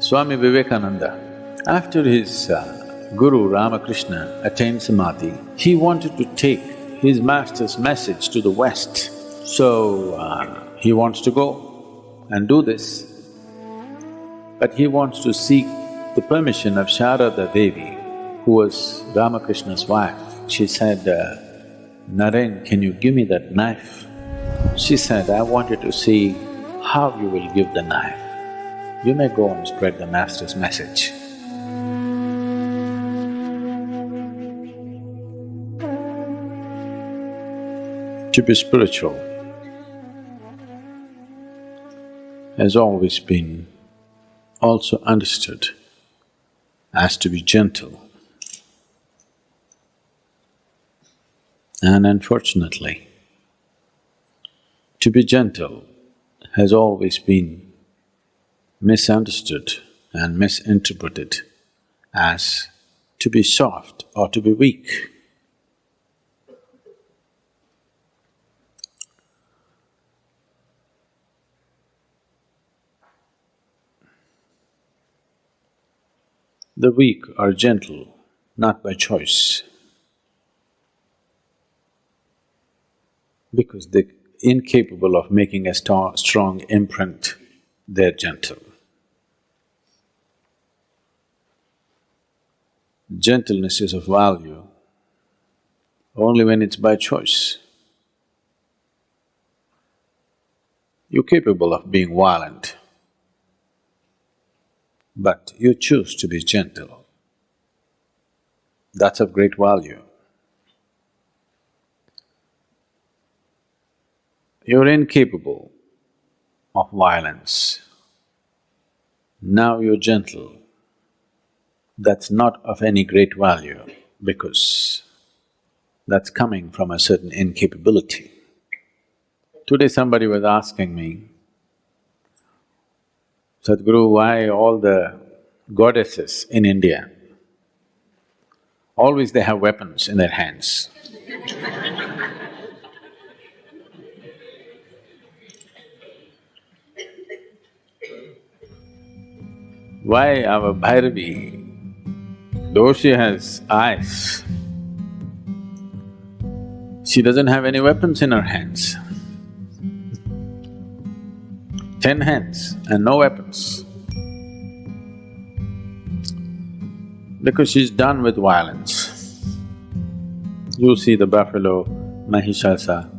Swami Vivekananda, after his Guru Ramakrishna attained Samadhi, he wanted to take his master's message to the West. So, he wants to go and do this, but he wants to seek the permission of Sharada Devi, who was Ramakrishna's wife. She said, Naren, can you give me that knife? She said, I wanted to see how you will give the knife. You may go and spread the master's message. To be spiritual has always been also understood as to be gentle. And unfortunately, to be gentle has always been misunderstood and misinterpreted as to be soft or to be weak. The weak are gentle not by choice, because they're incapable of making a strong imprint, they're gentle. Gentleness is of value only when it's by choice. You're capable of being violent, but you choose to be gentle. That's of great value. You're incapable of violence. Now you're gentle. That's not of any great value because that's coming from a certain incapability. Today somebody was asking me, Sadhguru, why all the goddesses in India, always they have weapons in their hands? Why our Bhairavi, though she has eyes, she doesn't have any weapons in her hands. 10 hands and no weapons. Because she's done with violence. You see the buffalo, Mahishasa,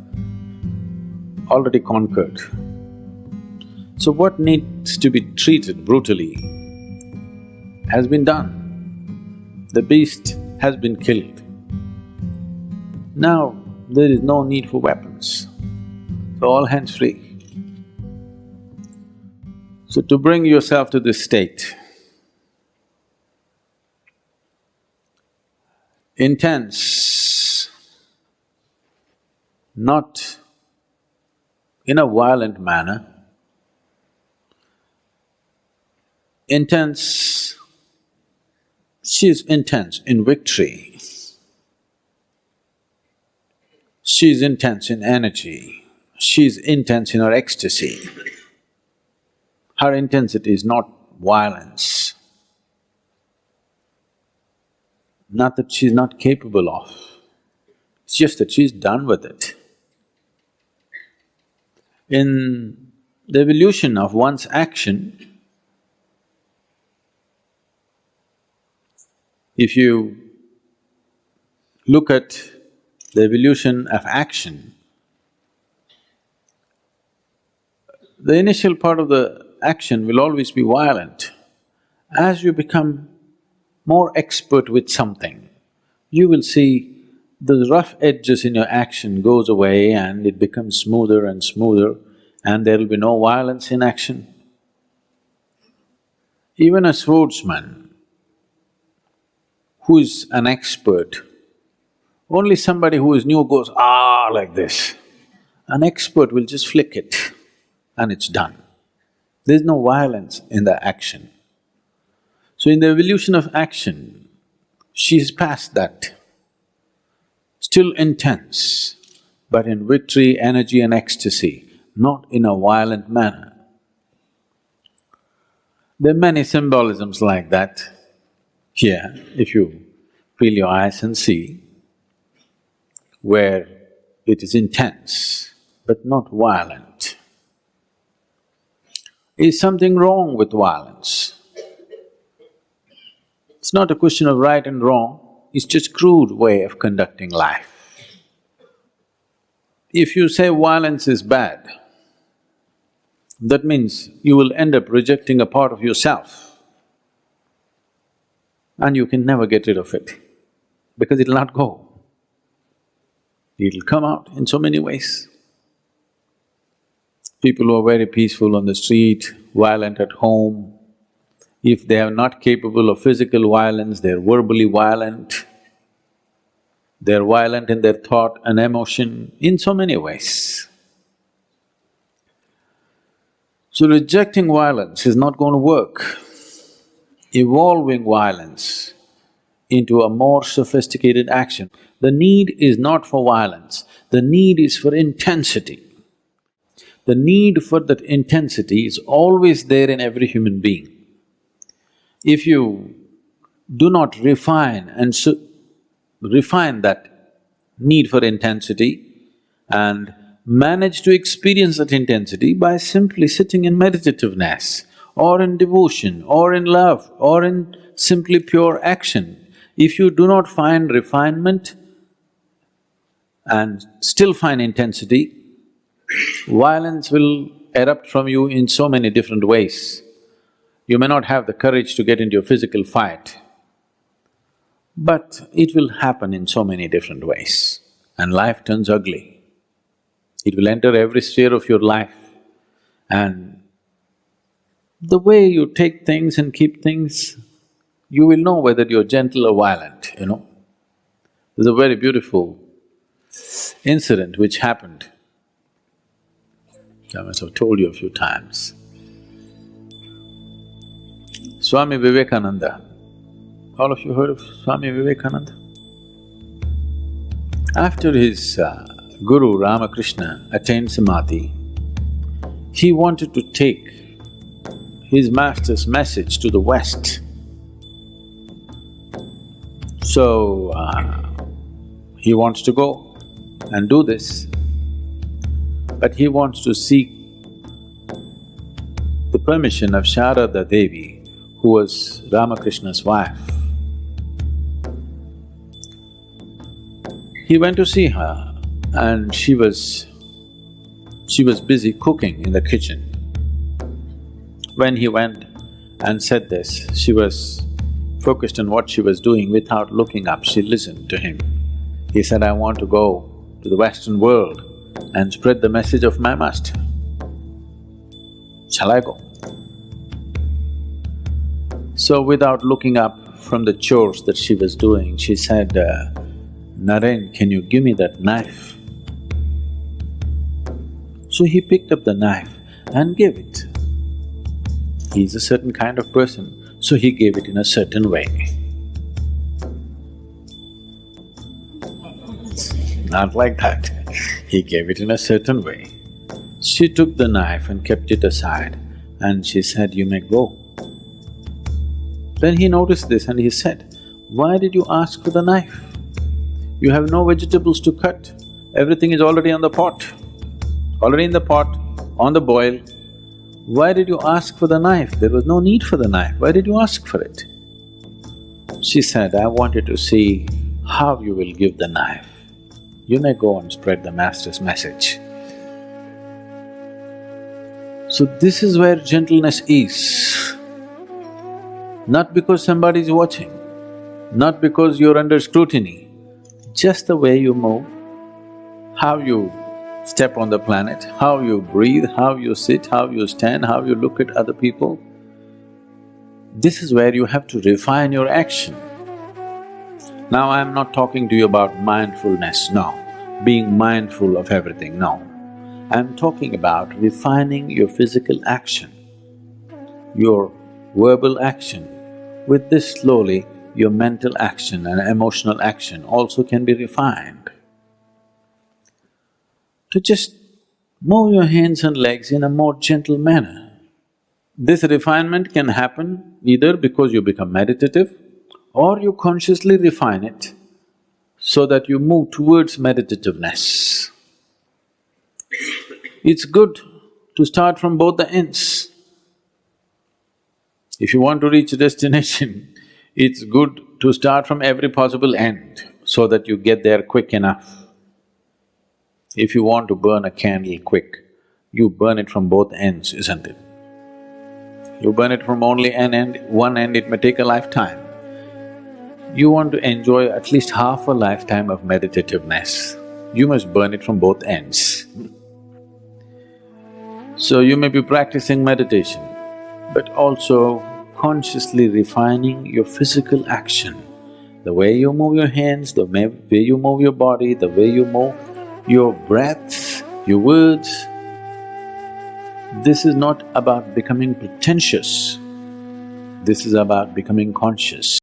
already conquered. So what needs to be treated brutally has been done. The beast has been killed. Now there is no need for weapons, so all hands free. So to bring yourself to this state, intense, not in a violent manner, intense, she is intense in victory, she is intense in energy, she is intense in her ecstasy. Her intensity is not violence, not that she's not capable of, it's just that she's done with it. In the evolution of one's action, if you look at the evolution of action, the initial part of the action will always be violent. As you become more expert with something, you will see the rough edges in your action goes away and it becomes smoother and smoother and there will be no violence in action. Even a swordsman who is an expert, only somebody who is new goes, ah, like this. An expert will just flick it and it's done. There's no violence in the action. So in the evolution of action, she's past that. Still intense, but in victory, energy and ecstasy, not in a violent manner. There are many symbolisms like that here, if you feel your eyes and see, where it is intense but not violent. Is something wrong with violence? It's not a question of right and wrong, it's just crude way of conducting life. If you say violence is bad, that means you will end up rejecting a part of yourself and you can never get rid of it because it'll not go. It'll come out in so many ways. People who are very peaceful on the street, violent at home, if they are not capable of physical violence, they're verbally violent, they're violent in their thought and emotion in so many ways. So rejecting violence is not going to work. Evolving violence into a more sophisticated action. The need is not for violence, the need is for intensity. The need for that intensity is always there in every human being. If you do not refine that need for intensity and manage to experience that intensity by simply sitting in meditativeness or in devotion or in love or in simply pure action, if you do not find refinement and still find intensity, violence will erupt from you in so many different ways. You may not have the courage to get into a physical fight, but it will happen in so many different ways and life turns ugly. It will enter every sphere of your life and the way you take things and keep things, you will know whether you're gentle or violent, you know. There's a very beautiful incident which happened. I must have told you a few times. Swami Vivekananda, all of you heard of Swami Vivekananda? After his Guru Ramakrishna attained Samadhi, he wanted to take his master's message to the West. So, he wants to go and do this, but he wants to seek the permission of Sharada Devi, who was Ramakrishna's wife. He went to see her and she was busy cooking in the kitchen. When he went and said this, she was focused on what she was doing without looking up, she listened to him. He said, I want to go to the Western world and spread the message of my master. Shall I go? So without looking up from the chores that she was doing, she said, Naren, can you give me that knife? So he picked up the knife and gave it. He's a certain kind of person, so he gave it in a certain way. Not like that, he gave it in a certain way. She took the knife and kept it aside and she said, you may go. Then he noticed this and he said, why did you ask for the knife? You have no vegetables to cut, everything is already on the pot, already in the pot, on the boil. Why did you ask for the knife? There was no need for the knife, why did you ask for it? She said, I wanted to see how you will give the knife. You may go and spread the master's message. So this is where gentleness is. Not because somebody is watching, not because you're under scrutiny, just the way you move, how you step on the planet, how you breathe, how you sit, how you stand, how you look at other people. This is where you have to refine your action. Now I'm not talking to you about mindfulness, no, being mindful of everything, no. I'm talking about refining your physical action, your verbal action. With this slowly, your mental action and emotional action also can be refined. To just move your hands and legs in a more gentle manner. This refinement can happen either because you become meditative or you consciously refine it so that you move towards meditativeness. It's good to start from both the ends. If you want to reach a destination, it's good to start from every possible end so that you get there quick enough. If you want to burn a candle quick, you burn it from both ends, isn't it? You burn it from only one end, it may take a lifetime. You want to enjoy at least half a lifetime of meditativeness, you must burn it from both ends. So you may be practicing meditation, but also consciously refining your physical action. The way you move your hands, the way you move your body, the way you move your breath, your words. This is not about becoming pretentious, this is about becoming conscious.